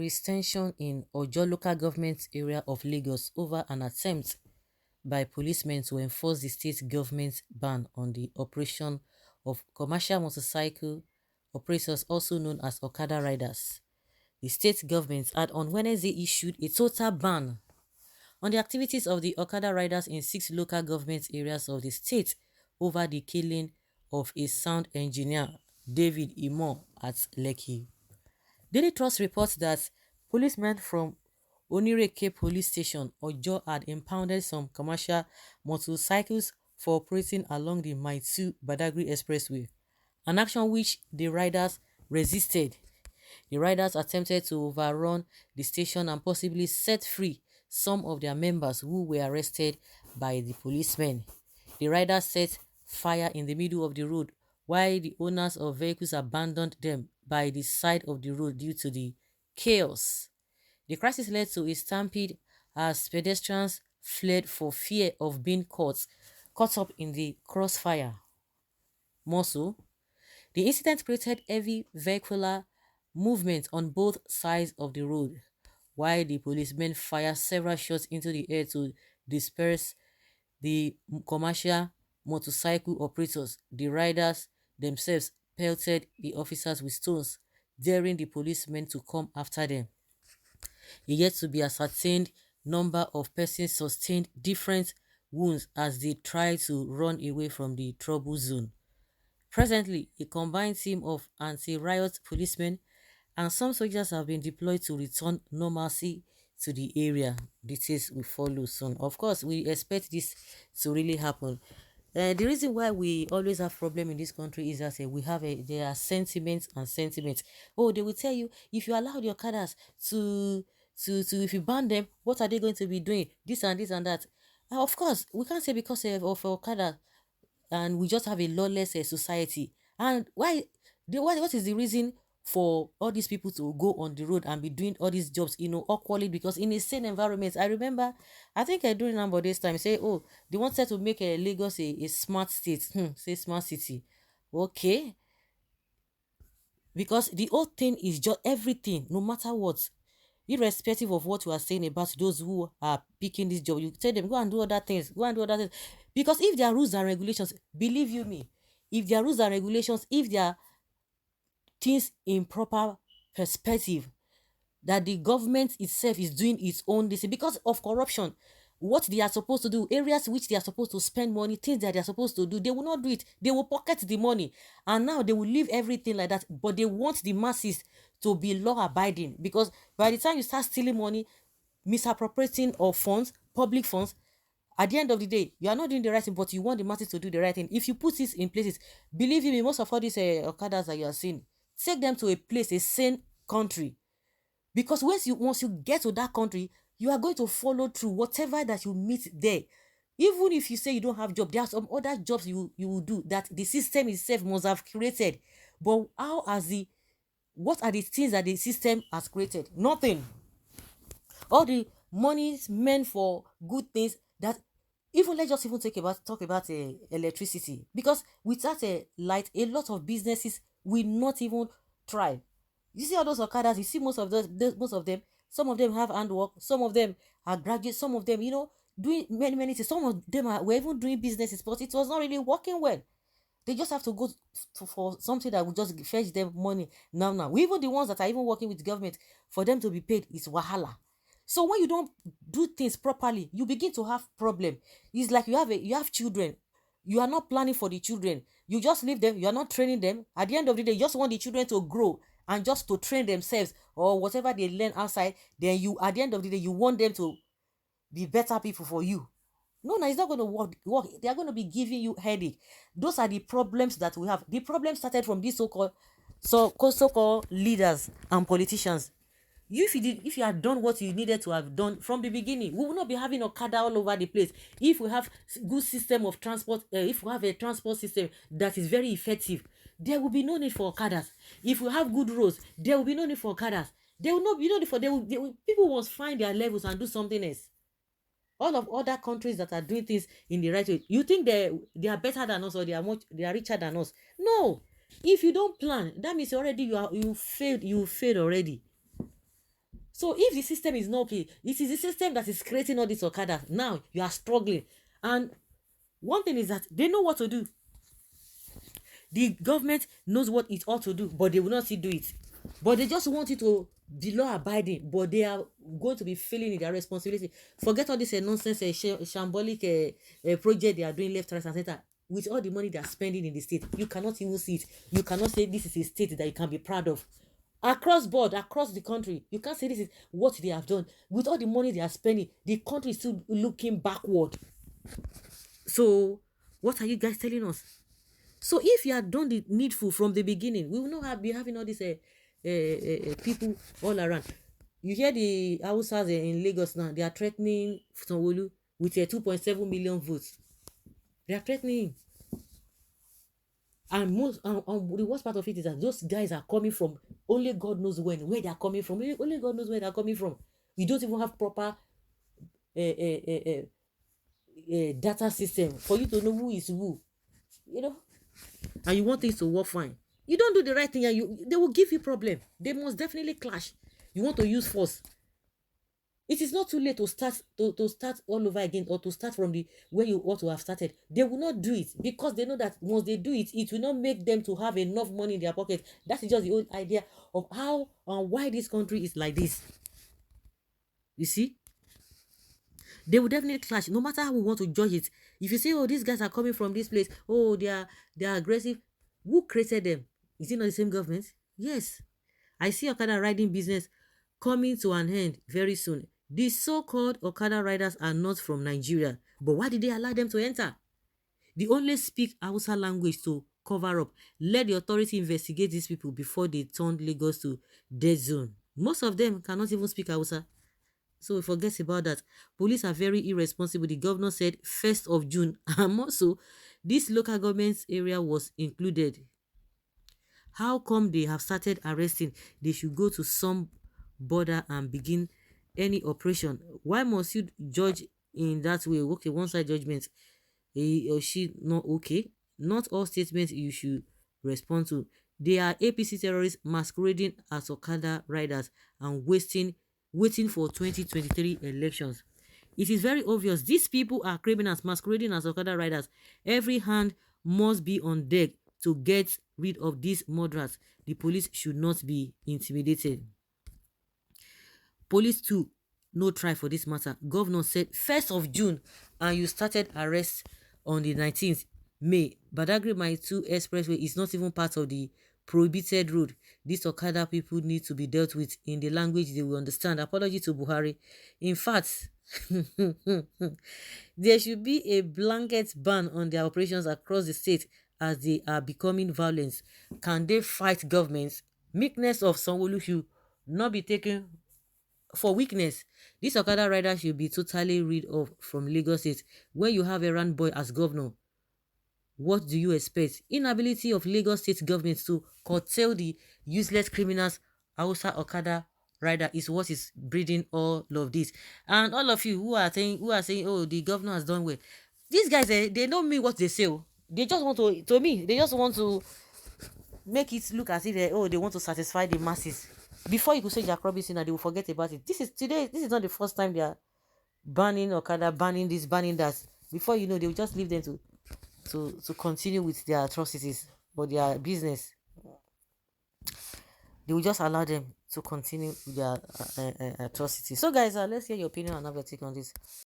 is tension in Ojo local government area of Lagos over an attempt by policemen to enforce the state government's ban on the operation of commercial motorcycle operators, also known as Okada riders. The state government had on Wednesday issued a total ban on the activities of the Okada riders in 6 local government areas of the state over the killing of a sound engineer, David Imo, at Lekki. Daily Trust reports that policemen from Onireke police station, Ojo, had impounded some commercial motorcycles for operating along the Maitu Badagry Expressway, an action which the riders resisted. The riders attempted to overrun the station and possibly set free some of their members who were arrested by the policemen. The riders set fire in the middle of the road while the owners of vehicles abandoned them by the side of the road due to the chaos. The crisis led to a stampede as pedestrians fled for fear of being caught up in the crossfire. More so, the incident created heavy vehicular movement on both sides of the road, while the policemen fired several shots into the air to disperse the commercial motorcycle operators. The riders themselves pelted the officers with stones, daring the policemen to come after them. A yet to be ascertained number of persons sustained different wounds as they tried to run away from the trouble zone. Presently, a combined team of anti-riot policemen and some soldiers have been deployed to return normalcy to the area. Details will follow soon. Of course, we expect this to really happen. The reason why we always have problem in this country is that there are sentiments and sentiments. Oh, they will tell you, if you allow the Okadas to if you ban them, what are they going to be doing? This and this and that. Of course, we can't say because of Okada and we just have a lawless society. And what is the reason for all these people to go on the road and be doing all these jobs, awkwardly? Because in a sane environment, I remember, I think I during number this time say, oh, they wanted to make Lagos a smart state. Say smart city. Okay, because the whole thing is just everything, no matter what, irrespective of what you are saying about those who are picking this job, you tell them go and do other things, because if there are rules and regulations, believe you me, if there are rules and regulations, if there are things in proper perspective, that the government itself is doing its own this because of corruption, what they are supposed to do, areas which they are supposed to spend money, things that they are supposed to do, they will not do it. They will pocket the money, and now they will leave everything like that. But they want the masses to be law abiding, because by the time you start stealing money, misappropriating of funds, public funds, at the end of the day, you are not doing the right thing, but you want the masses to do the right thing. If you put this in places, believe me, most of all these Okadas that you are seeing, take them to a place, a sane country, because once you get to that country, you are going to follow through whatever that you meet there. Even if you say you don't have job, there are some other jobs you will do that the system itself must have created. But what are the things that the system has created? Nothing. All the money is meant for good things. That even let's just even talk about electricity, because without a light, a lot of businesses will not even thrive. You see all those Okadas, you see most of them, some of them have handwork, some of them are graduates, some of them, doing many things. Some of them were even doing businesses, but it was not really working well. They just have to go for something that will just fetch them money now. Even the ones that are even working with the government, for them to be paid is wahala. So when you don't do things properly, you begin to have problem. It's like you have children. You are not planning for the children. You just leave them. You are not training them. At the end of the day, you just want the children to grow and just to train themselves or whatever they learn outside. Then at the end of the day, you want them to be better people for you. No, it's not going to work. They are going to be giving you headache. Those are the problems that we have. The problem started from these so-called leaders and politicians. If you had done what you needed to have done from the beginning, we will not be having Okada all over the place. If we have good system of transport, if we have a transport system that is very effective, there will be no need for Okadas. If we have good roads, there will be no need for Okadas. There will not be no need for people must find their levels and do something else. All of other countries that are doing things in the right way, you think they are better than us, or they are richer than us? No. If you don't plan, that means already you failed already. So if the system is not okay, it is the system that is creating all this Okada. Now you are struggling. And one thing is that they know what to do. The government knows what it ought to do, but they will not still do it. But they just want you to be law abiding, but they are going to be failing in their responsibility. Forget all this nonsense, shambolic project they are doing left, right, and center. With all the money they are spending in the state, you cannot even see it. You cannot say this is a state that you can be proud of. Across board, across the country, you can't say this is what they have done. With all the money they are spending, the country is still looking backward. So, what are you guys telling us? So if you had done the needful from the beginning, we will not be having all these people all around. You hear the HAUSAS in Lagos now, they are threatening Sanwo-Olu with 2.7 million votes. They are threatening him. And the worst part of it is that those guys are coming from only God knows where they are coming from. Only God knows where they are coming from. You don't even have proper data system for you to know who is who. You know, and you want things to work fine. You don't do the right thing, and they will give you problem. They must definitely clash. You want to use force. It is not too late to start all over again, or to start from the where you ought to have started. They will not do it because they know that once they do it, it will not make them to have enough money in their pocket. That is just the old idea of how and why this country is like this. You see, they will definitely clash, no matter how we want to judge it. If you say, oh, these guys are coming from this place, oh, they are aggressive, who created them? Is it not the same government? Yes. I see Okada riding business coming to an end very soon. These so-called Okada riders are not from Nigeria, but why did they allow them to enter? They only speak Hausa language to cover up. Let the authority investigate these people before they turn Lagos to dead zone. Most of them cannot even speak Hausa. So forget about that. Police are very irresponsible. The governor said 1st of June. And also, this local government area was included. How come they have started arresting? They should go to some border and begin any operation. Why must you judge in that way? Okay, one side judgment. He or she not okay. Not all statements you should respond to. They are APC terrorists masquerading as Okada riders and waiting for 2023 elections. It is very obvious these people are criminals masquerading as Okada riders. Every hand must be on deck to get rid of these murderers. The police should not be intimidated. Police too no try for this matter. Governor said 1st of June and you started arrest on the 19th May. Badagry Mile 2 Expressway is not even part of the prohibited road. These Okada people need to be dealt with in the language they will understand. Apology to Buhari. In fact, there should be a blanket ban on their operations across the state as they are becoming violent. Can they fight governments? Meekness of Sanwo-Olu should not be taken for weakness. This Okada rider should be totally rid of from Lagos State. When you have a run boy as governor, what do you expect? Inability of Lagos State government to curtail the useless criminals, Hausa Okada rider, is what is breeding all of this. And all of you who are saying, oh, the governor has done well. These guys, they don't mean what they say. They just want to me, they just want to make it look as if they want to satisfy the masses. Before you could say Jack Robinson, they will forget about it. This is not the first time they are banning Okada, banning this, banning that. Before you know, they will just leave them to continue with their atrocities or their business. They will just allow them to continue with their atrocities. So guys, let's hear your opinion and have your take on this.